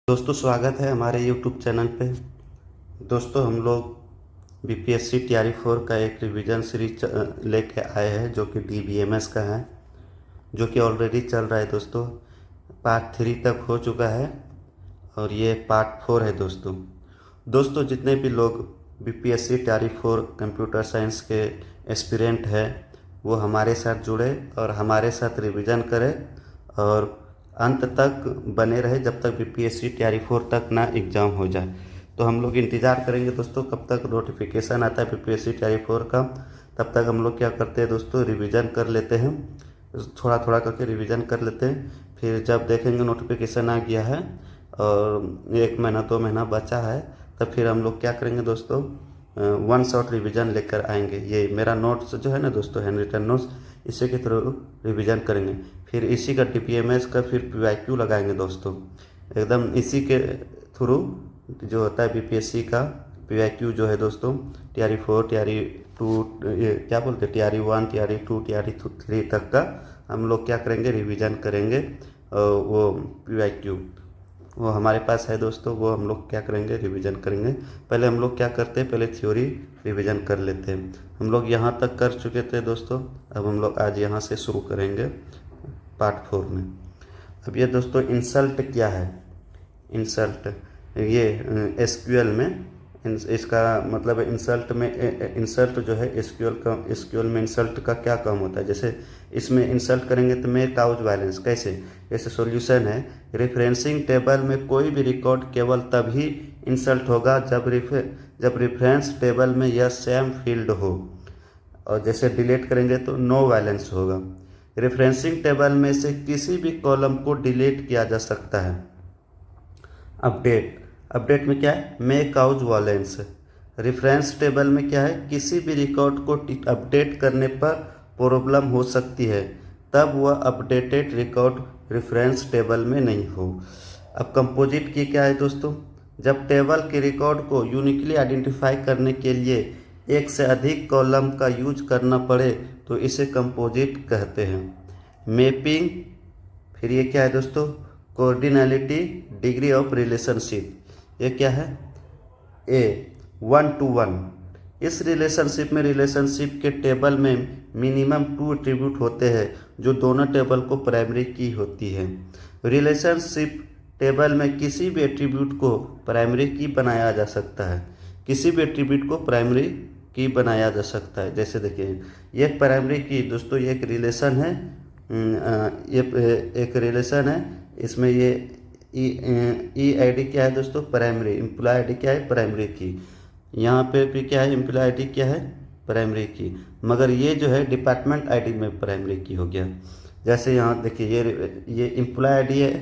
दोस्तों स्वागत है हमारे YouTube चैनल पे। दोस्तों हम लोग बीपीएससी तैयारी 4 का एक रिवीजन सीरीज लेके आए हैं जो कि DBMS का है, जो कि ऑलरेडी चल रहा है दोस्तों। पार्ट 3 तक हो चुका है और ये पार्ट 4 है दोस्तों जितने भी लोग बीपीएससी तैयारी 4 कंप्यूटर साइंस के एस्पिरेंट है वो हमारे साथ जुड़े और हमारे साथ रिवीजन करें और अंत तक बने रहे जब तक बीपीएससी तैयारी 4 तक ना एग्ज़ाम हो जाए। तो हम लोग इंतज़ार करेंगे दोस्तों कब तक नोटिफिकेशन आता है बीपीएससी तैयारी 4 का। तब तक हम लोग क्या करते हैं दोस्तों, रिवीजन कर लेते हैं, थोड़ा थोड़ा करके रिवीजन कर लेते हैं। फिर जब देखेंगे नोटिफिकेशन आ गया है और 1 महीना 2 महीना बचा है तब फिर हम लोग क्या करेंगे दोस्तों, वन शॉट रिवीजन लेकर आएंगे। ये मेरा नोट्स जो है ना दोस्तों, हैंड रिटन नोट्स, इसी के थ्रू रिवीजन करेंगे। फिर इसी का DPMS का फिर PYQ लगाएंगे दोस्तों, एकदम इसी के थ्रू जो होता है बीपीएससी का PYQ जो है दोस्तों, तैयारी 4 तैयारी 2 क्या बोलते हैं तैयारी 1 तैयारी 2 तैयारी 3 तक का हम लोग क्या करेंगे, रिवीजन करेंगे। वो PYQ वो हमारे पास है दोस्तों, वो हम लोग क्या करेंगे, रिवीजन करेंगे। पहले हम लोग क्या करते हैं, पहले थ्योरी रिवीजन कर लेते हैं। हम लोग यहाँ तक कर चुके थे दोस्तों, अब हम लोग आज यहाँ से शुरू करेंगे पार्ट 4 में। अब ये दोस्तों इंसल्ट क्या है, इंसल्ट ये SQL में इसका मतलब इंसल्ट में, इंसल्ट जो है SQL में इंसल्ट का क्या काम होता है। जैसे इसमें इंसल्ट करेंगे तो मेक आउट वायलेंस कैसे, जैसे सॉल्यूशन है, रेफरेंसिंग टेबल में कोई भी रिकॉर्ड केवल तभी इंसल्ट होगा जब रेफरेंस टेबल में यह सेम फील्ड हो, और जैसे डिलीट करेंगे तो नो वायलेंस होगा। रेफरेंसिंग टेबल में से किसी भी कॉलम को डिलीट किया जा सकता है। अपडेट में क्या है, make out violence. Reference table में क्या है, किसी भी रिकॉर्ड को अपडेट करने पर प्रॉब्लम हो सकती है, तब वह अपडेटेड रिकॉर्ड रेफरेंस टेबल में नहीं हो। अब कंपोजिट की क्या है दोस्तों, जब टेबल के रिकॉर्ड को यूनिकली आइडेंटिफाई करने के लिए एक से अधिक कॉलम का यूज करना पड़े तो इसे कंपोजिट कहते हैं। मैपिंग, फिर ये क्या है दोस्तों, कोऑर्डिनलिटी, डिग्री ऑफ रिलेशनशिप, ये क्या है, A 1 to 1। इस रिलेशनशिप में रिलेशनशिप के टेबल में मिनिमम 2 एट्रीब्यूट होते हैं जो दोनों टेबल को प्राइमरी की होती है। रिलेशनशिप टेबल में किसी भी एट्रीब्यूट को प्राइमरी की बनाया जा सकता है, किसी भी एट्रीब्यूट को प्राइमरी की बनाया जा सकता है। जैसे देखिए ये प्राइमरी की दोस्तों, ये एक रिलेशन है, ये एक रिलेशन है, इसमें ये EID क्या है दोस्तों, प्राइमरी। एम्प्लॉय ID क्या है, प्राइमरी की। यहाँ पे भी क्या है, एम्प्लॉय ID क्या है, प्राइमरी की। मगर ये जो है डिपार्टमेंट ID में प्राइमरी की हो गया। जैसे यहाँ देखिए ये एम्प्लॉय ID है,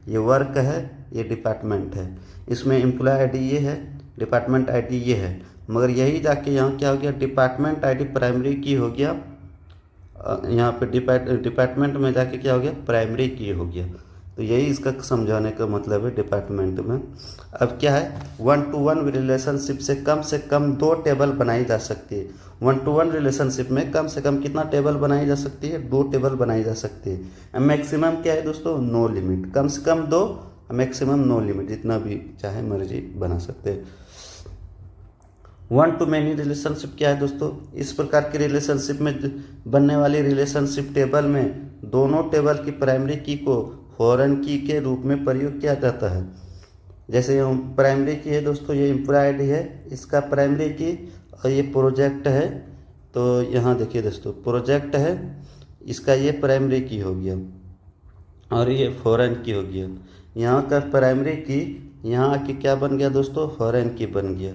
ये वर्क है, ये डिपार्टमेंट है। इसमें एम्प्लॉय ID ये है, डिपार्टमेंट ID ये है, मगर यही जाके यहाँ क्या हो गया, डिपार्टमेंट ID प्राइमरी की हो गया। यहाँ पे डिपार्टमेंट में जाके क्या हो गया, प्राइमरी की हो गया। तो यही इसका समझाने का मतलब है डिपार्टमेंट में। अब क्या है, 1 to 1 रिलेशनशिप से कम 2 टेबल बनाई जा सकती है। 1 to 1 रिलेशनशिप में कम से कम कितना टेबल बनाई जा सकती है, 2 टेबल बनाई जा सकती है। मैक्सिमम क्या है दोस्तों, नो लिमिट, कम से कम 2, मैक्सिमम नो लिमिट, जितना भी चाहे मर्जी बना सकते हैं। 1 to many रिलेशनशिप क्या है दोस्तों, इस प्रकार के रिलेशनशिप में बनने वाली रिलेशनशिप टेबल में दोनों टेबल की प्राइमरी की को फॉरेन की के रूप में प्रयोग किया जाता है। जैसे प्राइमरी की है दोस्तों, ये एम्प्लॉय ID है, इसका प्राइमरी की, और ये प्रोजेक्ट है। तो यहाँ देखिए दोस्तों, प्रोजेक्ट है, इसका ये प्राइमरी की हो गया और ये फॉरेन की हो गया। यहाँ का प्राइमरी की यहाँ आके क्या बन गया दोस्तों, फॉरेन की बन गया।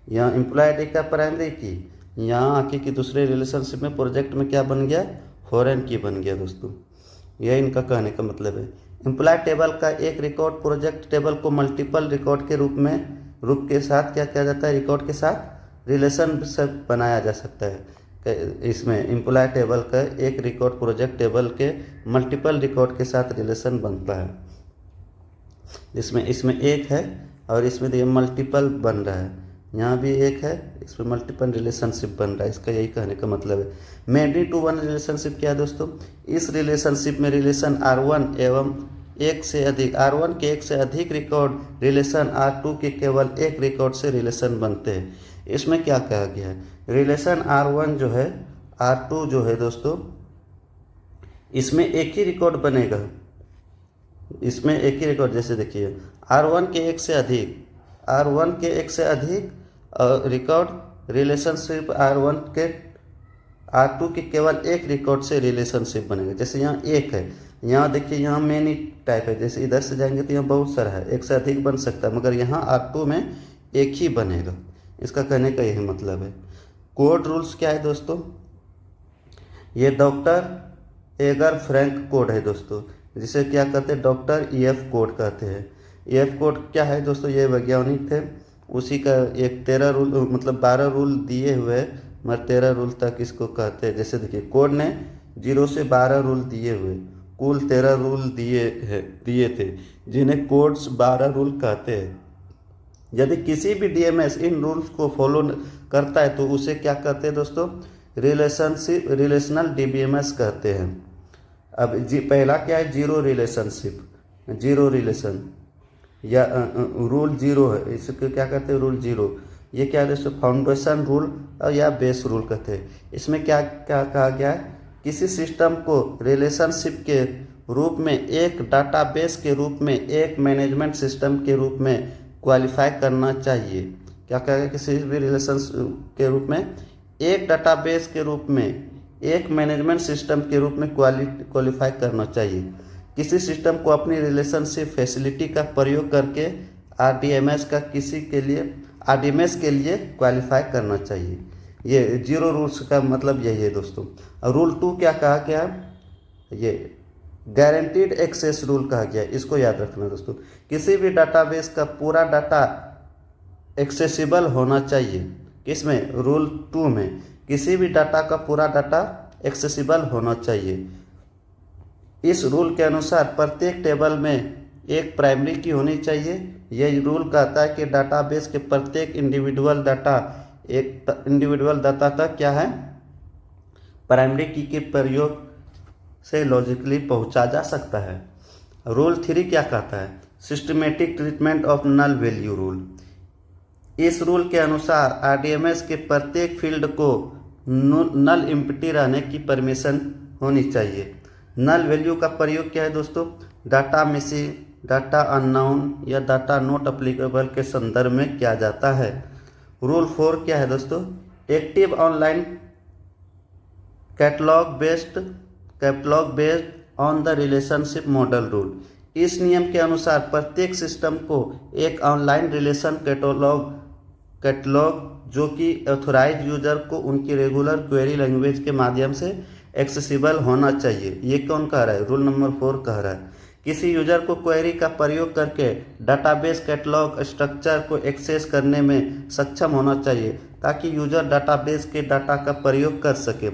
यहाँ एम्प्लॉय ID का प्राइमरी की यहाँ आके कि दूसरे रिलेशनशिप में प्रोजेक्ट में क्या बन गया, फॉरेन की बन गया दोस्तों। यह इनका कहने का मतलब है। एम्प्लॉय टेबल का एक रिकॉर्ड प्रोजेक्ट टेबल को मल्टीपल रिकॉर्ड के रूप के साथ क्या किया जाता है, रिकॉर्ड के साथ रिलेशन से बनाया जा सकता है। इसमें एम्प्लॉय टेबल का एक रिकॉर्ड प्रोजेक्ट टेबल के मल्टीपल रिकॉर्ड के साथ रिलेशन बनता है। इसमें एक है और इसमें ये मल्टीपल बन रहा है, यहाँ भी एक है, इसमें मल्टीपल रिलेशनशिप बन रहा है। इसका यही कहने का मतलब है। मैनी टू वन रिलेशनशिप क्या है दोस्तों, इस रिलेशनशिप में रिलेशन R1 एवं एक से अधिक R1 के एक से अधिक रिकॉर्ड रिलेशन R2 के केवल एक रिकॉर्ड से रिलेशन बनते हैं। इसमें क्या कहा गया है, रिलेशन R1 जो है, R2 जो है दोस्तों, इसमें एक ही रिकॉर्ड बनेगा, इसमें एक ही रिकॉर्ड। जैसे देखिए R1 के एक से अधिक, R1 के एक से अधिक रिकॉर्ड रिलेशनशिप R1 के R2 के केवल एक रिकॉर्ड से रिलेशनशिप बनेगा। जैसे यहाँ एक है, यहाँ देखिए यहाँ मेनी टाइप है, जैसे इधर से जाएंगे तो यहाँ बहुत सारा है, एक से अधिक बन सकता है, मगर यहाँ R2 में एक ही बनेगा। इसका कहने का यही मतलब है। कोड रूल्स क्या है दोस्तों, ये डॉक्टर एगर फ्रैंक कोड है दोस्तों, जिसे क्या कहते हैं, डॉक्टर EF कोड कहते हैं। EF कोड क्या है दोस्तों, ये वैज्ञानिक थे, उसी का एक 13 रूल, मतलब 12 रूल दिए हुए, मगर 13 रूल तक इसको कहते हैं। जैसे देखिए कोड ने 0 से 12 रूल दिए हुए, कुल 13 रूल दिए थे, जिन्हें कोड्स 12 रूल कहते हैं। यदि किसी भी DMS इन रूल्स को फॉलो करता है तो उसे क्या कहते हैं दोस्तों, रिलेशनल DBMS कहते हैं। अब पहला क्या है, जीरो रिलेशनशिप, जीरो रिलेशन या रूल जीरो है, इसको क्या कहते हैं, रूल जीरो। ये क्या है दोस्तों, फाउंडेशन रूल या बेस रूल कहते हैं। इसमें क्या क्या कहा गया है, किसी सिस्टम को रिलेशनशिप के रूप में, एक डाटाबेस के रूप में, एक मैनेजमेंट सिस्टम के रूप में क्वालिफाई करना चाहिए। क्या कहा गया, किसी भी रिलेशन के रूप में, एक डाटाबेस के रूप में, एक मैनेजमेंट सिस्टम के रूप में क्वालिफाई करना चाहिए। किसी सिस्टम को अपनी रिलेशनशिप फैसिलिटी का प्रयोग करके RDMS के लिए क्वालिफाई करना चाहिए। ये जीरो रूल्स का मतलब यही है दोस्तों। और रूल 2 क्या कहा गया, ये गारंटीड एक्सेस रूल कहा गया, इसको याद रखना दोस्तों। किसी भी डाटाबेस का पूरा डाटा एक्सेसिबल होना चाहिए। किसमें, रूल 2 में, किसी भी डाटा का पूरा डाटा एक्सेसिबल होना चाहिए। इस रूल के अनुसार प्रत्येक टेबल में एक प्राइमरी की होनी चाहिए। यह रूल कहता है कि डाटाबेस के प्रत्येक इंडिविजुअल डाटा तक क्या है, प्राइमरी की के प्रयोग से लॉजिकली पहुंचा जा सकता है। रूल 3 क्या कहता है, systematic treatment of null value rule. इस रूल के अनुसार RDMS के प्रत्येक फील्ड को नल एम्प्टी रहने की परमिशन होनी चाहिए। नल वैल्यू का प्रयोग क्या है दोस्तों, डाटा मिसिंग, डाटा अननोन या डाटा नॉट एप्लीकेबल के संदर्भ में किया जाता है। रूल 4 क्या है दोस्तों, active online catalogue based on the relationship model rule. इस नियम के अनुसार प्रत्येक सिस्टम को एक ऑनलाइन रिलेशन कैटलॉग जो कि ऑथोराइज यूजर को उनकी रेगुलर क्वेरी लैंग्वेज के माध्यम से एक्सेसिबल होना चाहिए। ये कौन कह रहा है, रूल नंबर 4 कह रहा है। किसी यूजर को क्वेरी का प्रयोग करके डाटाबेस कैटलॉग स्ट्रक्चर को एक्सेस करने में सक्षम होना चाहिए ताकि यूजर डाटाबेस के डाटा का प्रयोग कर सके।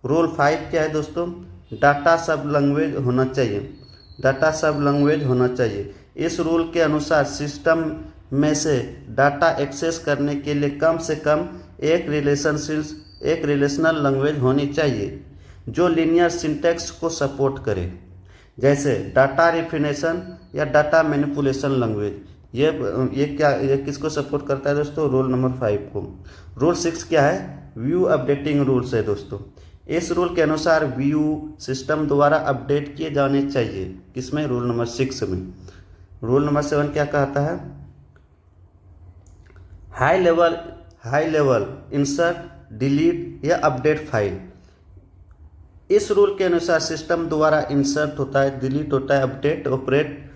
रूल 5 क्या है दोस्तों, डाटा सब लैंग्वेज होना चाहिए, डाटा सब लैंग्वेज होना चाहिए। इस रूल के अनुसार सिस्टम में से डाटा एक्सेस करने के लिए कम से कम एक रिलेशनल लैंग्वेज होनी चाहिए जो लीनियर सिंटैक्स को सपोर्ट करे, जैसे डाटा रिफिनेशन या डाटा मैनिपुलेशन लैंग्वेज। ये किसको सपोर्ट करता है दोस्तों, रूल नंबर 5 को। रूल 6 क्या है, व्यू अपडेटिंग रूल्स है दोस्तों। इस रूल के अनुसार व्यू सिस्टम द्वारा अपडेट किए जाने चाहिए। किसमें, रूल नंबर 6 में। रूल नंबर 7 क्या कहता है, हाई लेवल इंसर्ट, डिलीट या अपडेट फाइल। इस रूल के अनुसार सिस्टम द्वारा इंसर्ट होता है, डिलीट होता है, अपडेट ऑपरेट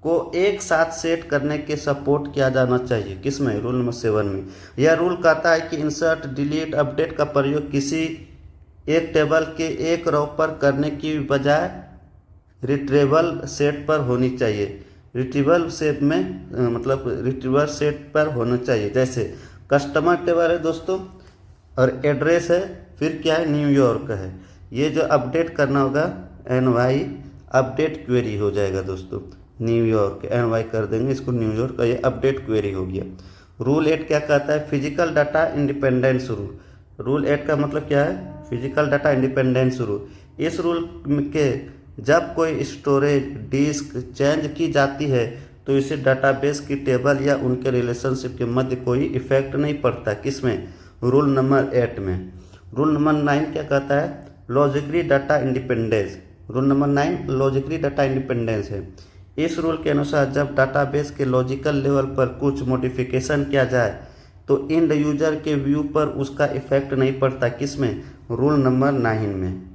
को एक साथ सेट करने के सपोर्ट किया जाना चाहिए। किसमें, रूल नंबर 7 में। यह रूल कहता है कि इंसर्ट, डिलीट, अपडेट का प्रयोग किसी एक टेबल के एक रो पर करने की बजाय रिट्रीवल सेट पर होनी चाहिए। रिट्रीवल सेट में मतलब रिट्रीवल सेट पर होना चाहिए। जैसे कस्टमर टेबल है दोस्तों और एड्रेस है, फिर क्या है, न्यूयॉर्क है। ये जो अपडेट करना होगा NY अपडेट क्वेरी हो जाएगा दोस्तों, न्यूयॉर्क NY कर देंगे इसको न्यूयॉर्क का, ये अपडेट क्वेरी हो गया। रूल 8 क्या कहता है, physical data independence rule. Rule 8 का मतलब क्या है, फिजिकल डाटा इंडिपेंडेंस रूल। इस रूल के जब कोई स्टोरेज डिस्क चेंज की जाती है तो इसे डाटाबेस की टेबल या उनके रिलेशनशिप के मध्य कोई इफेक्ट नहीं पड़ता। किसमें? रूल नंबर 8 में। रूल नंबर 9 क्या कहता है? Logically data independence. Rule number 9 logically data independence है। इस रूल के अनुसार जब डाटाबेस के लॉजिकल लेवल पर कुछ मॉडिफिकेशन किया जाए तो एंड यूजर के व्यू पर उसका इफेक्ट नहीं पड़ता। किसमें? रूल नंबर 9 में।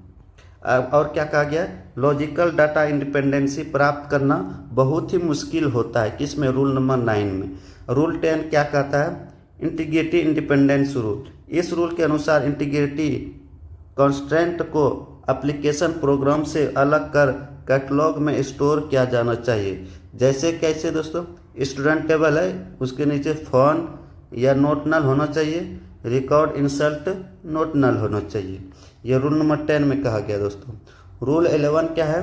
और क्या कहा गया? लॉजिकल डाटा इंडिपेंडेंसी प्राप्त करना बहुत ही मुश्किल होता है। किसमें? रूल नंबर 9 में। रूल 10 क्या कहता है? Integrity independence rule. इस रूल के अनुसार इंटीग्रिटी कॉन्स्टेंट को एप्लीकेशन प्रोग्राम से अलग कर कैटलॉग में स्टोर किया जाना चाहिए। जैसे कैसे दोस्तों? स्टूडेंट टेबल है, उसके नीचे फ़ॉन या नोट नल होना चाहिए, रिकॉर्ड इंसर्ट नोट नल होना चाहिए। यह रूल नंबर 10 में कहा गया दोस्तों। रूल 11 क्या है?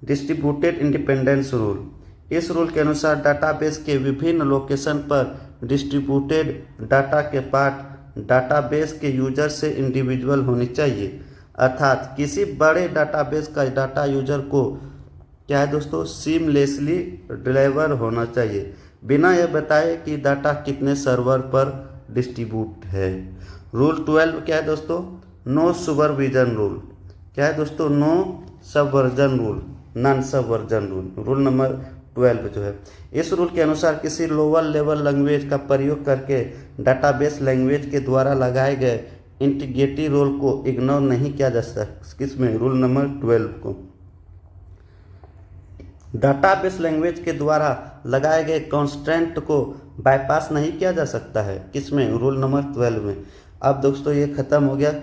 Distributed independence rule. इस रूल के अनुसार डाटाबेस के विभिन्न लोकेशन पर डिस्ट्रीब्यूटेड डाटा के पार्ट डाटाबेस के यूजर से इंडिविजुअल होनी चाहिए। अर्थात किसी बड़े डाटाबेस का डाटा यूजर को क्या है दोस्तों? सीमलेसली डिलीवर होना चाहिए, बिना यह बताए कि डाटा कितने सर्वर पर डिस्ट्रीब्यूट है। रूल 12 क्या है दोस्तों? No supervision rule. क्या है दोस्तों? No subversion rule, non subversion rule. Rule number 12 जो है, इस रूल के अनुसार किसी लोअर लेवल लैंग्वेज का प्रयोग करके डाटाबेस लैंग्वेज के द्वारा लगाए गए इंटीग्रिटी रोल को इग्नोर नहीं किया जा सकता। किसमें? रूल नंबर 12 को। डाटाबेस लैंग्वेज के द्वारा लगाए गए कॉन्स्टेंट को बाईपास नहीं किया जा सकता है। किसमें? रूल नंबर 12 में। अब दोस्तों ये ख़त्म हो गया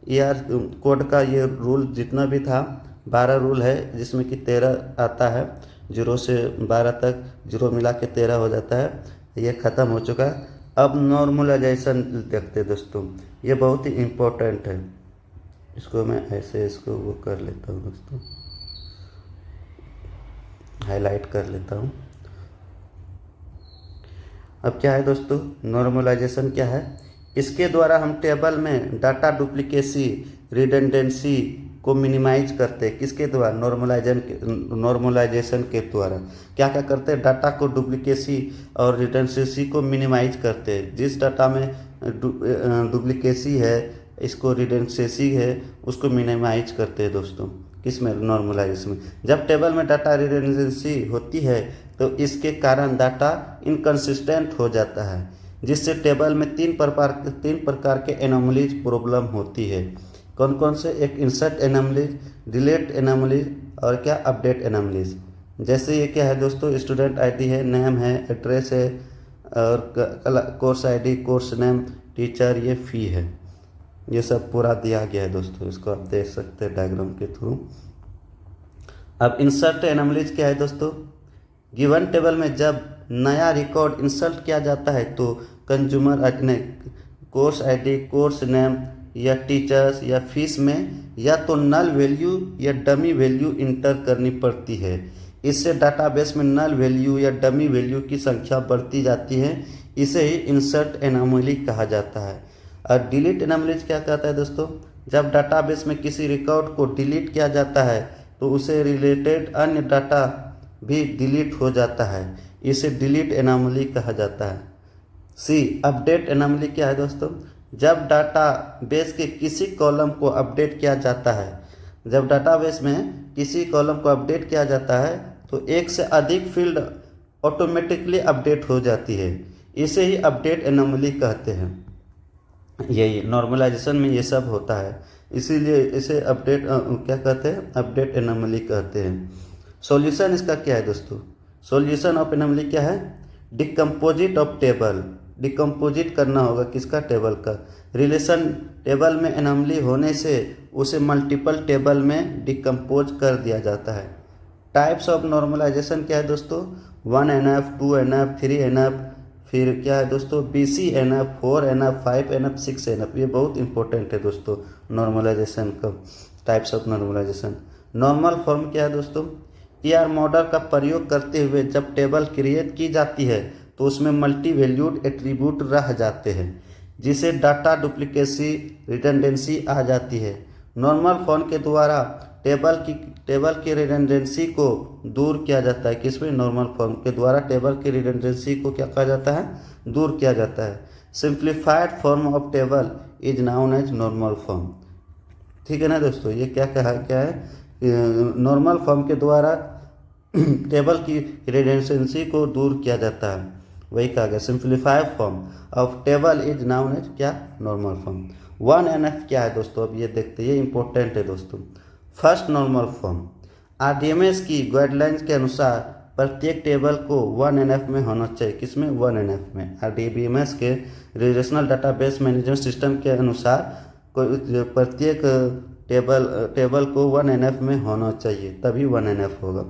यार कोड का। ये रूल जितना भी था 12 रूल है, जिसमें कि 13 आता है, 0 से 12 तक, 0 मिला के 13 हो जाता है। ये ख़त्म हो चुका है। अब नॉर्मलाइजेशन देखते हैं दोस्तों, ये बहुत ही इम्पोर्टेंट है। इसको मैं ऐसे इसको वो कर लेता हूँ दोस्तों, हाईलाइट कर लेता हूँ। अब क्या है दोस्तों? नॉर्मलाइजेशन क्या है? इसके द्वारा हम टेबल में डाटा डुप्लीकेसी, रिडंडेंसी को मिनिमाइज करते हैं। किसके द्वारा? नॉर्मलाइजेशन के द्वारा। क्या क्या करते हैं? डाटा को डुप्लीकेसी और रिडंडेंसी को मिनिमाइज करते हैं। जिस डाटा में डुप्लीकेसी है, इसको रिडंडेंसी है, उसको मिनिमाइज करते हैं दोस्तों। किसमें? नॉर्मलाइजेशन में। जब टेबल में डाटा रिडंडेंसी होती है तो इसके कारण डाटा इनकंसिस्टेंट हो जाता है, जिससे टेबल में तीन प्रकार के एनोमलीज प्रॉब्लम होती है। कौन कौन से? एक इंसर्ट एनोमलीज, डिलीट एनोमलीज और क्या? Update anomalies. जैसे ये क्या है दोस्तों? स्टूडेंट आईडी है, नेम है, एड्रेस है और course ID, course name, teacher, ये फ़ी है। ये सब पूरा दिया गया है दोस्तों, इसको आप देख सकते हैं डायग्राम के थ्रू। अब इंसर्ट एनोमलीज क्या है दोस्तों? गिवन टेबल में जब नया रिकॉर्ड इंसर्ट किया जाता है तो consumer course ID, course name या टीचर्स या फीस में या तो नल वैल्यू या डमी वैल्यू इंटर करनी पड़ती है। इससे डाटाबेस में नल वैल्यू या डमी वैल्यू की संख्या बढ़ती जाती है। इसे ही इंसर्ट एनोमली कहा जाता है। और डिलीट एनोमलीज क्या कहता है दोस्तों? जब डाटाबेस में किसी रिकॉर्ड को डिलीट किया जाता है तो उसे रिलेटेड अन्य डाटा भी डिलीट हो जाता है। इसे डिलीट एनोमली कहा जाता है। सी अपडेट एनोमली क्या है दोस्तों? जब डाटाबेस के किसी कॉलम को अपडेट किया जाता है, जब डाटाबेस में किसी कॉलम को अपडेट किया जाता है तो एक से अधिक फील्ड ऑटोमेटिकली अपडेट हो जाती है। इसे ही अपडेट एनोमली कहते हैं। यही नॉर्मलाइजेशन में ये सब होता है, इसीलिए इसे अपडेट क्या कहते हैं? अपडेट एनोमली कहते हैं। सॉल्यूशन इसका क्या है दोस्तों? सॉल्यूशन ऑफ एनोमली क्या है? डिकम्पोजिट ऑफ टेबल। डिकम्पोजिट करना होगा किसका? टेबल का। रिलेशन टेबल में एनोमली होने से उसे मल्टीपल टेबल में डिकम्पोज कर दिया जाता है। टाइप्स ऑफ नॉर्मलाइजेशन क्या है दोस्तों? 1NF, 2NF, 3NF, फिर क्या है दोस्तों? BCNF, 4NF, 5NF, 6NF। ये बहुत इंपॉर्टेंट है दोस्तों नॉर्मलाइजेशन का। Types of normalisation. Normal form क्या है दोस्तों? ER मॉडल का प्रयोग करते हुए जब टेबल क्रिएट की जाती है तो उसमें मल्टी वैल्यूड एट्रीब्यूट रह जाते हैं, जिसे डाटा डुप्लीकेसी, रिडंडेंसी आ जाती है। नॉर्मल फॉर्म के द्वारा टेबल की रिडंडेंसी को दूर किया जाता है। किसमें? नॉर्मल फॉर्म के द्वारा टेबल की रिडंडेंसी को क्या कहा जाता है? दूर किया जाता है। Simplified form of table is known as normal form. ठीक है ना दोस्तों, ये क्या है? नॉर्मल फॉर्म के द्वारा टेबल की रिडंडेंसी को दूर किया जाता है, वही कहा गया। Simplified form of table is known as क्या? Normal form. 1NF क्या है दोस्तों? अब ये देखते हैं, ये इंपॉर्टेंट है दोस्तों। फर्स्ट नॉर्मल फॉर्म RDMS की गाइडलाइंस के अनुसार प्रत्येक टेबल को 1NF में होना चाहिए। किसमें? 1NF में। RDBMS के रिलेशनल डाटाबेस मैनेजमेंट सिस्टम के अनुसार प्रत्येक टेबल को 1NF में होना चाहिए, तभी 1NF होगा।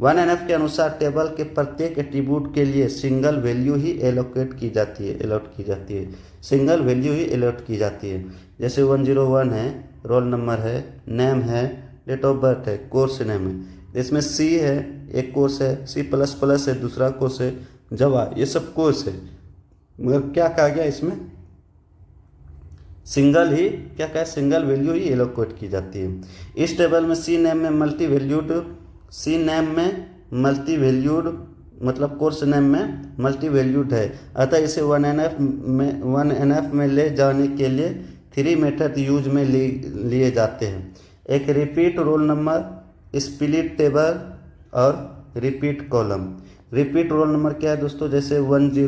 1NF के अनुसार टेबल के प्रत्येक एट्रीब्यूट के लिए सिंगल वैल्यू ही अलॉट की जाती है। सिंगल वैल्यू ही अलॉट की जाती है। जैसे 101 है, रोल नंबर है, नेम है, डेट ऑफ बर्थ है, कोर्स नेम है। इसमें C है, एक कोर्स है, C++ है, दूसरा कोर्स है जावा, ये सब कोर्स है। मगर क्या कहा गया इसमें? सिंगल वैल्यू ही एलोकेट की जाती है। इस टेबल में C नेम में मल्टी मतलब कोर्स नेम में मल्टी वैल्यूड है, अतः इसे 1NF में ले जाने के लिए 3 मेथड यूज में लिए जाते हैं। एक repeat roll number, split table और repeat column. Repeat roll number क्या है दोस्तों? जैसे 101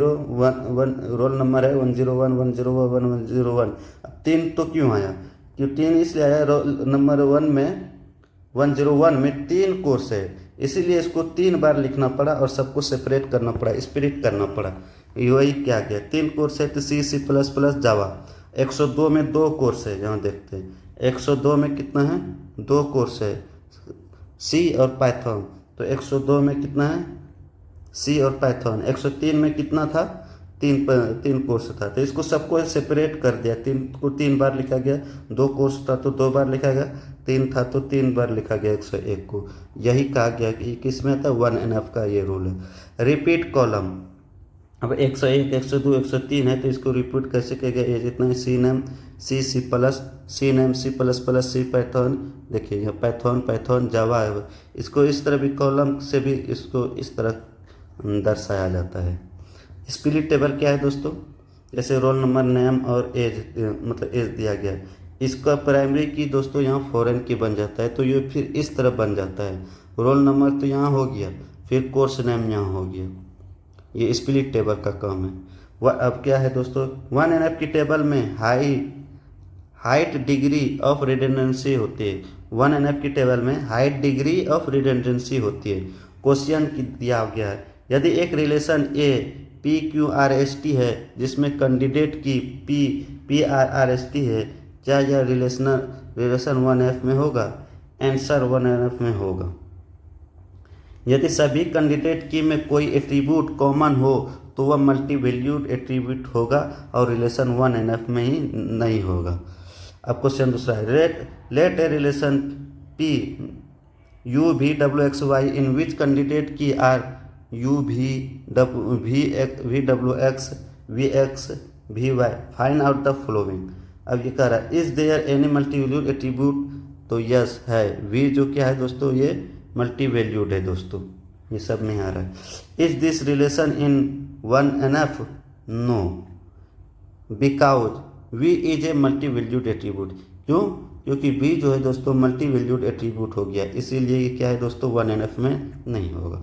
रोल नंबर है, 101 101 101। अब 3 तो क्यों आया? क्यों 3 इसलिए आया? रोल नंबर 101 में 3 कोर्स है, इसीलिए इसको 3 बार लिखना पड़ा और सबको सेपरेट करना पड़ा, स्प्लिट करना पड़ा। वही क्या गया? 3 कोर्स है तो C++ जावा। 102 में 2 कोर्स है, यहाँ देखते हैं 102 में कितना है? 2 कोर्स है, C और पाइथन। तो 102 में कितना है? C और पाइथन। 103 में कितना था? 3 कोर्स था, तो इसको सबको सेपरेट कर दिया। 3 को 3 बार लिखा गया, 2 कोर्स था तो 2 बार लिखा गया, 3 था तो 3 बार लिखा गया 101 को। यही कहा गया कि किसमें था? 1NF का ये रूल है। रिपीट कॉलम, अब 101 102 103 है तो इसको रिपीट कैसे किया गया? ये जितना है C name C name C++ Python, देखिए यहाँ पाइथन जावा है, इसको इस तरह भी कॉलम से भी इसको इस तरह दर्शाया जाता है। स्प्लिट टेबल क्या है दोस्तों? जैसे रोल नंबर, नेम और एज, मतलब एज दिया गया है, इसका प्राइमरी की दोस्तों यहाँ फॉरेन की बन जाता है, तो ये फिर इस तरह बन जाता है। रोल नंबर तो यहाँ हो गया, फिर कोर्स नेम यहाँ हो गया। ये स्प्लिट टेबल का काम है। वह अब क्या है दोस्तों? 1NF की टेबल में हाइट डिग्री ऑफ रिडंडेंसी होती है। 1NF की टेबल में हाइट डिग्री ऑफ रिडंडेंसी होती है। क्वेश्चन दिया गया है, यदि एक रिलेशन A PQRST है जिसमें कैंडिडेट की PRRST है, क्या यह रिलेशन 1NF में होगा? आंसर 1NF में होगा। यदि सभी कैंडिडेट की में कोई एट्रीब्यूट कॉमन हो तो वह मल्टी वैल्यूड एट्रीब्यूट होगा और रिलेशन 1NF में ही नहीं होगा। अब क्वेश्चन दूसरा है, let a relation P UVWXY in which candidate key are VWX VX VY, find out the following. अब ये कह रहा है, is there any multi valued attribute? तो यस है। V जो क्या है दोस्तों? ये मल्टी वैल्यूड है दोस्तों, ये सब नहीं आ रहा है। Is this relation in 1NF? No, because V is a multi valued attribute. क्यों? क्योंकि V जो है दोस्तों मल्टी वैल्यूड एट्रीब्यूट हो गया, इसीलिए ये क्या है दोस्तों? 1NF में नहीं होगा।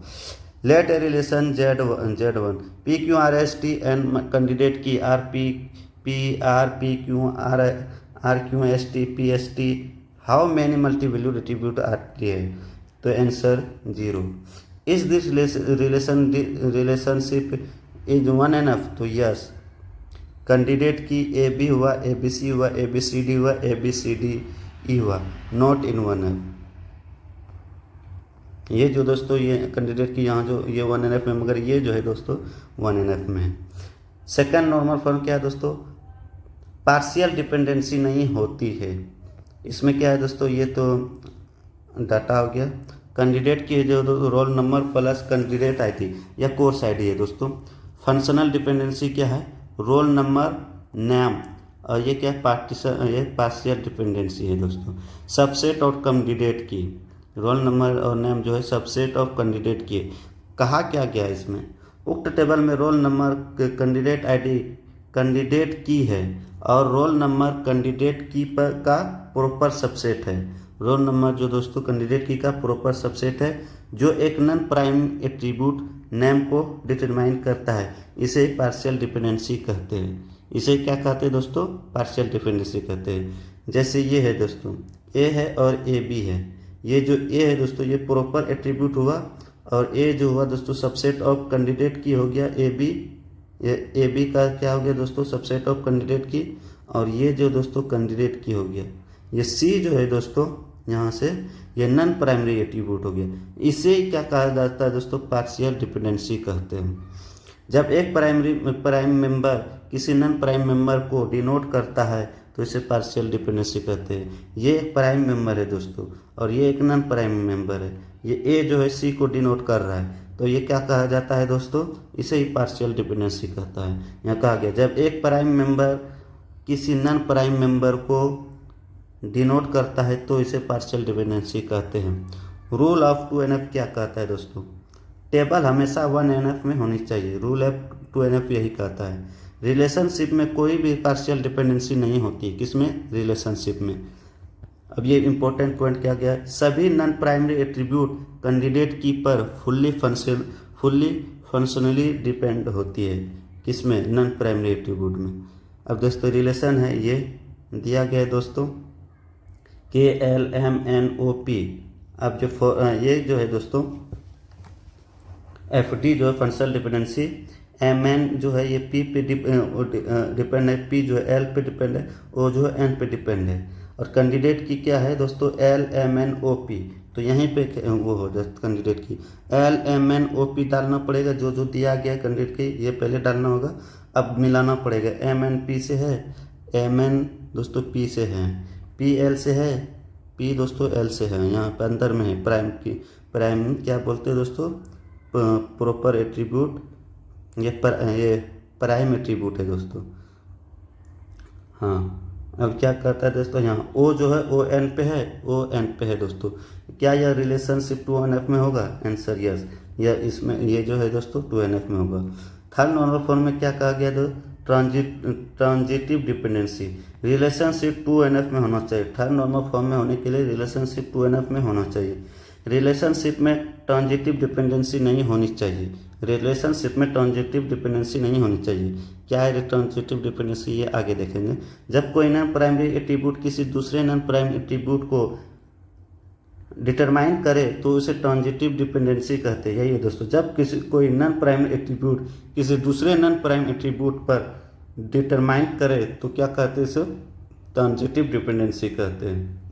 Let a relation Z1 PQRST and candidate key RQST PST, how many multi valued attribute are there? तो answer 0। Is this relationship is 1NF? तो यस। कैंडिडेट की AB हुआ, ABC हुआ, ABCD हुआ, ABCDE हुआ, not in 1NF। ये जो दोस्तों ये कैंडिडेट की यहाँ जो ये 1NF में, मगर ये जो है दोस्तों 1NF में है। सेकंड नॉर्मल फॉर्म क्या है दोस्तों? पार्शियल डिपेंडेंसी नहीं होती है। इसमें क्या है दोस्तों? ये तो डाटा हो गया। कैंडिडेट की जो roll number plus candidate ID या कोर्स ID है दोस्तों। फंक्शनल डिपेंडेंसी क्या है? रोल नंबर, नेम और ये क्या पार्टीशन, ये पार्शियल डिपेंडेंसी है दोस्तों। सबसेट ऑफ कैंडिडेट की, रोल नंबर और नेम जो है सबसेट ऑफ कैंडिडेट की। कहा क्या गया इसमें, उक्त टेबल में roll number candidate ID candidate की है और रोल नंबर कैंडिडेट की पर का प्रॉपर सबसेट है। रोल नंबर जो दोस्तों कैंडिडेट की का प्रॉपर सबसेट है जो एक नॉन प्राइम एट्रीब्यूट नेम को डिटरमाइन करता है, इसे पार्शियल डिपेंडेंसी कहते हैं। इसे क्या कहते हैं दोस्तों, पार्शियल डिपेंडेंसी कहते हैं। जैसे ये है दोस्तों, ए है और ए बी है। ये जो ए है दोस्तों ये प्रॉपर एट्रीब्यूट हुआ और ए जो हुआ दोस्तों सबसेट ऑफ कैंडिडेट की हो गया ए बी। ए बी का क्या हो गया दोस्तों, सबसेट ऑफ कैंडिडेट की। और ये जो दोस्तों कैंडिडेट की हो गया। ये सी जो है दोस्तों यहाँ से ये नॉन प्राइमरी एट्रीब्यूट हो गया। इसे क्या कहा जाता है दोस्तों, पार्शियल डिपेंडेंसी कहते हैं। जब एक प्राइम मेंबर किसी नॉन प्राइम मेंबर को डिनोट करता है तो इसे पार्शियल डिपेंडेंसी कहते हैं। ये एक प्राइम मेंबर है दोस्तों और ये एक नॉन प्राइम मेंबर है। ये ए जो है सी को डिनोट कर रहा है तो ये क्या कहा जाता है दोस्तों, इसे ही पार्शियल डिपेंडेंसी कहता है। यहाँ कहा गया जब एक प्राइम मेंबर किसी नॉन प्राइम मेंबर को डिनोट करता है तो इसे पार्शियल डिपेंडेंसी कहते हैं। रूल ऑफ 2NF क्या कहता है दोस्तों, टेबल हमेशा 1NF में होनी चाहिए। रूल ऑफ 2NF यही कहता है। रिलेशनशिप में कोई भी पार्शियल डिपेंडेंसी नहीं होती, किसमें, रिलेशनशिप में। अब ये इंपॉर्टेंट पॉइंट क्या गया, सभी नॉन प्राइमरी एट्रीब्यूट कैंडिडेट की पर फुल्ली फंक्शनली डिपेंड होती है, किसमें, नॉन प्राइमरी एट्रीब्यूट में। अब दोस्तों रिलेशन है ये दिया गया है दोस्तों KLMNOP। अब जो ये जो है दोस्तों FD जो है फंक्शनल डिपेंडेंसी, MN जो है ये P पे डिपेंड है, P जो है L पे डिपेंड है, O जो है N पे डिपेंड है। और कैंडिडेट की क्या है दोस्तों, LMNOP। तो यहीं पे वो हो जाए कैंडिडेट की LMNOP डालना पड़ेगा। जो जो दिया गया है कैंडिडेट की ये पहले डालना होगा, अब मिलाना पड़ेगा। MN P से है, MN दोस्तों P से है, P L से है, P दोस्तों L से है। यहाँ पे अंदर में है प्राइम की, प्राइम क्या बोलते हैं दोस्तों, प्रॉपर एट्रीब्यूट। ये प्राइम एट्रीब्यूट है दोस्तों। हाँ अब क्या करता है दोस्तों, यहाँ O जो है ON पे है, ON पे है दोस्तों। क्या यह रिलेशनशिप 2NF में होगा, आंसर यस। या इसमें ये जो है दोस्तों 2NF में होगा। थर्ड नॉर्मल फॉर्म में क्या कहा गया दोस्तों, ट्रांजिटिव डिपेंडेंसी। रिलेशनशिप 2NF में होना चाहिए। थर्ड नॉर्मल फॉर्म में होने के लिए रिलेशनशिप 2NF में होना चाहिए। रिलेशनशिप में ट्रांजिटिव डिपेंडेंसी नहीं होनी चाहिए। रिलेशनशिप में ट्रांजिटिव डिपेंडेंसी नहीं होनी चाहिए। क्या है ट्रांजिटिव डिपेंडेंसी, ये आगे देखेंगे। जब कोई नॉन प्राइमरी एट्रीब्यूट किसी दूसरे नॉन प्राइम एट्रीब्यूट को डिटरमाइन करे तो उसे ट्रांजिटिव डिपेंडेंसी कहते हैं। यही है दोस्तों, जब कोई नॉन प्राइम एट्रीब्यूट किसी दूसरे नॉन प्राइम एट्रीब्यूट पर डिटरमाइन करे तो क्या कहते हैं, इसे ट्रांजिटिव डिपेंडेंसी कहते हैं।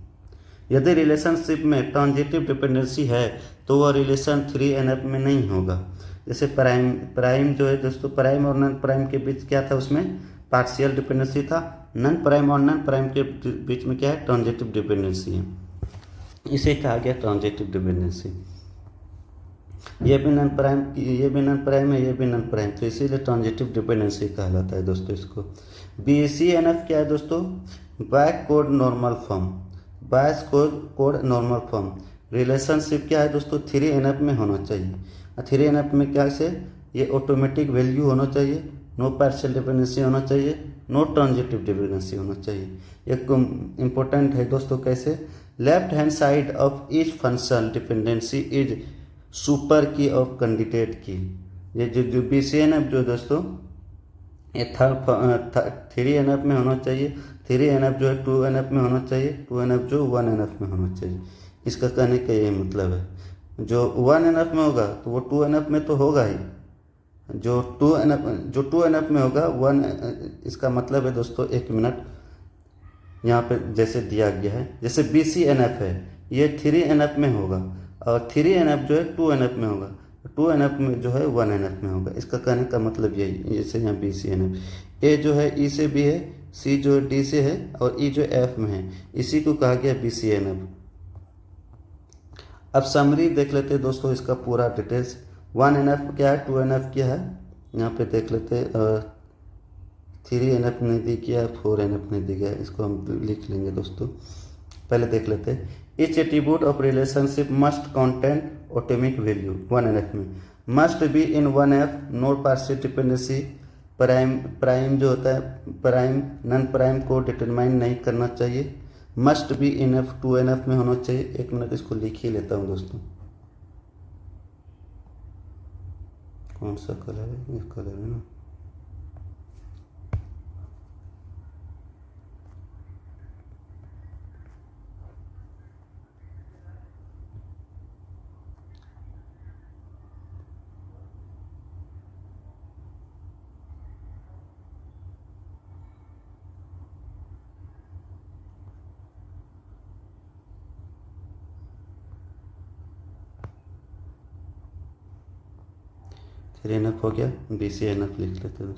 यदि रिलेशनशिप में ट्रांजिटिव डिपेंडेंसी है तो वह रिलेशन 3NF में नहीं होगा। जैसे प्राइम जो है दोस्तों, प्राइम और नॉन प्राइम के बीच क्या था, उसमें पार्शियल डिपेंडेंसी था। नॉन प्राइम और नॉन प्राइम के बीच में क्या है, ट्रांजिटिव डिपेंडेंसी है। इसे कहा गया ट्रांजिटिव डिपेंडेंसी। ये भी नॉन प्राइम, ये भी नॉन प्राइम है, ये भी नॉन प्राइम, तो इसीलिए ट्रांजिटिव डिपेंडेंसी कहलाता है दोस्तों इसको। BCNF क्या है दोस्तों, बैक कोड नॉर्मल फॉर्म। बायस कोड नॉर्मल फॉर्म। रिलेशनशिप क्या है दोस्तों, 3NF में होना चाहिए। 3NF में क्या से, ये ऑटोमेटिक वैल्यू होना चाहिए, नो पार्शियल डिपेंडेंसी होना चाहिए, नो ट्रांजिटिव डिपेंडेंसी होना चाहिए। एक इम्पोर्टेंट है दोस्तों, कैसे, left hand side of each functional dependency is super की ऑफ कैंडिडेट की। ये जो BCNF जो दोस्तों ये 3NF में होना चाहिए। 3NF जो है 2NF में होना चाहिए, 2NF जो 1NF में होना चाहिए। इसका कहने का यही मतलब है। जो 1NF में होगा तो वो 2NF में तो होगा ही। जो 2NF में होगा 1, इसका मतलब है दोस्तों, एक मिनट, यहाँ पे जैसे दिया गया है, जैसे BCNF है ये 3NF में होगा और 3NF जो है 2NF में होगा, 2NF में जो है 1NF में होगा। इसका कहने का मतलब यही, जैसे यहाँ BCNF, A जो है E से भी है, C जो है D से है और E जो F में है, इसी को कहा गया BCNF। अब समरी देख लेते हैं दोस्तों इसका पूरा डिटेल्स। 1NF क्या है, 2NF क्या है, यहाँ पे देख लेते हैं। 3NF नहीं दी गया, 4NF नहीं दी गया, इसको हम लिख लेंगे दोस्तों। पहले देख लेते हैं। Each attribute of relationship must contain atomic value 1NF में, must be in 1F, no partial dependency, prime जो होता है प्राइम नॉन प्राइम को डिटरमाइन नहीं करना चाहिए, must be in F 2NF में होना चाहिए। एक मिनट इसको लिख ही लेता हूँ दोस्तों। कौन सा कलर है? ये कलर है ना। थ्री एन एफ हो गया, BCNF लिख लेते हैं।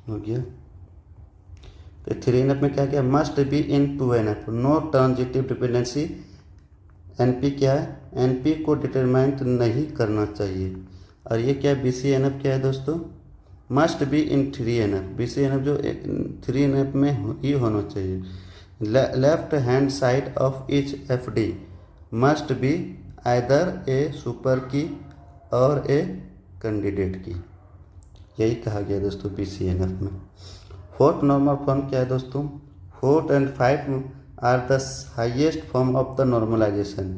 हो गया। तो 3NF में क्या किया? Must be in 2NF, no transitive dependency. NP क्या है? NP को डिटरमाइन नहीं करना चाहिए। और ये क्या है? BCNF क्या है दोस्तों? Must be in 3NF। BCNF जो 3NF में ही होना चाहिए। Left hand side of each FD must be either A super की और ए कैंडिडेट की। यही कहा गया दोस्तों BCNF में। फोर्थ नॉर्मल फॉर्म क्या है दोस्तों? 4 and 5 are the highest form of the normalisation.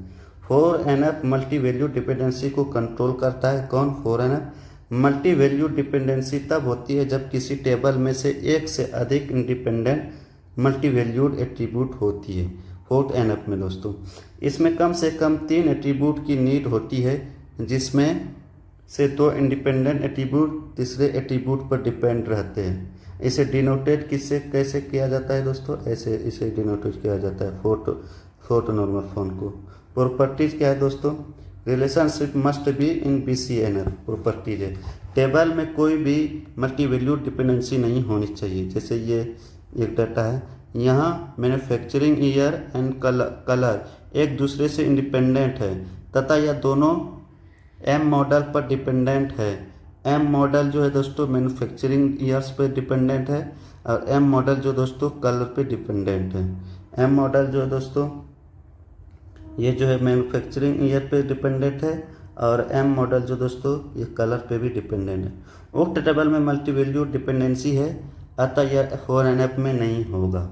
4NF multi value dependency को कंट्रोल करता है। कौन? 4NF। मल्टी वैल्यू डिपेंडेंसी तब होती है जब किसी टेबल में से एक से अधिक इंडिपेंडेंट मल्टी वैल्यूड एट्रीब्यूट होती है 4NF में दोस्तों। इसमें कम से कम 3 एट्रीब्यूट की नीड होती है, जिसमें से 2 इंडिपेंडेंट एट्रीब्यूट तीसरे एट्रीब्यूट पर डिपेंड रहते हैं। इसे डिनोटेट किससे कैसे किया जाता है दोस्तों? ऐसे इसे डिनोटेट किया जाता है फोर्थ नॉर्मल फॉर्म को। प्रॉपर्टीज क्या है दोस्तों? Relationship must be in BCNF। Properties है टेबल में कोई भी मल्टी वैल्यूड डिपेंडेंसी नहीं होनी चाहिए। जैसे ये एक डाटा है, यहाँ मैन्युफैक्चरिंग ईयर एंड कलर एक दूसरे से इंडिपेंडेंट है तथा यह दोनों M मॉडल पर डिपेंडेंट है। M मॉडल जो है दोस्तों मैन्युफैक्चरिंग ईयर्स पर डिपेंडेंट है और M मॉडल जो दोस्तों कलर पे डिपेंडेंट है। M मॉडल जो है दोस्तों ये जो है मैन्युफैक्चरिंग ईयर पे डिपेंडेंट है और M मॉडल जो दोस्तों ये कलर पे भी डिपेंडेंट है। उक्त टेबल में मल्टी वैल्यू डिपेंडेंसी है, अतः यह 4NF में नहीं होगा।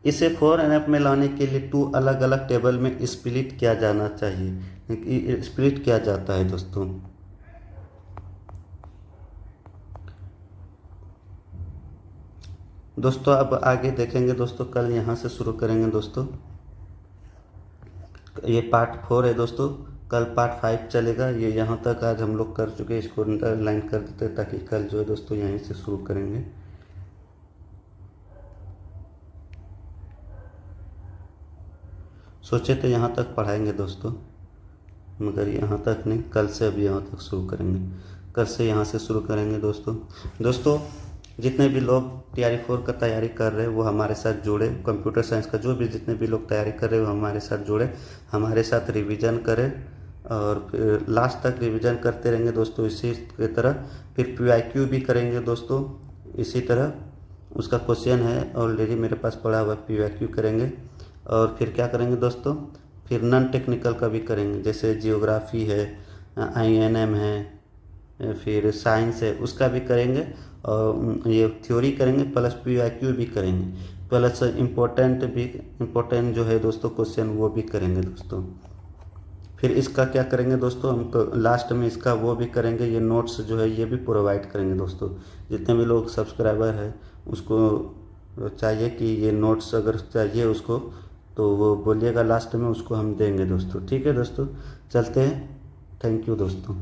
इसे 4NF में लाने के लिए 2 अलग अलग टेबल में स्प्लिट किया जाना चाहिए। स्प्लिट किया जाता है दोस्तों। दोस्तों अब आगे देखेंगे दोस्तों, कल यहाँ से शुरू करेंगे दोस्तों। ये पार्ट 4 है दोस्तों, कल पार्ट 5 चलेगा। ये यहाँ तक आज हम लोग कर चुके हैं, इसको अंडरलाइन कर देते हैं ताकि कल जो है दोस्तों यहीं से शुरू करेंगे। सोचे थे यहाँ तक पढ़ाएंगे दोस्तों, मगर यहाँ तक नहीं, कल से अभी यहाँ तक शुरू करेंगे। कल से यहाँ से शुरू करेंगे दोस्तों। जितने भी लोग TRE 4 का तैयारी कर रहे हैं वो हमारे साथ जुड़े। कंप्यूटर साइंस का जो भी जितने भी लोग तैयारी कर रहे हैं वो हमारे साथ जुड़े, हमारे साथ रिवीजन करें और फिर लास्ट तक रिवीजन करते रहेंगे दोस्तों। इसी की तरह फिर PYQ भी करेंगे दोस्तों। इसी तरह उसका क्वेश्चन है ऑलरेडी मेरे पास पड़ा हुआ, PYQ करेंगे। और फिर क्या करेंगे दोस्तों? फिर नॉन टेक्निकल का भी करेंगे, जैसे जियोग्राफी है, INM है, फिर साइंस है, उसका भी करेंगे। और ये थ्योरी करेंगे प्लस PYQ भी करेंगे, प्लस इम्पोर्टेंट जो है दोस्तों क्वेश्चन वो भी करेंगे दोस्तों। फिर इसका क्या करेंगे दोस्तों? हम लास्ट में इसका वो भी करेंगे, ये नोट्स जो है ये भी प्रोवाइड करेंगे दोस्तों। जितने भी लोग सब्सक्राइबर है उसको चाहिए कि ये नोट्स अगर चाहिए उसको तो वो बोलिएगा, लास्ट में उसको हम देंगे दोस्तों। ठीक है दोस्तों, चलते हैं। थैंक यू दोस्तों।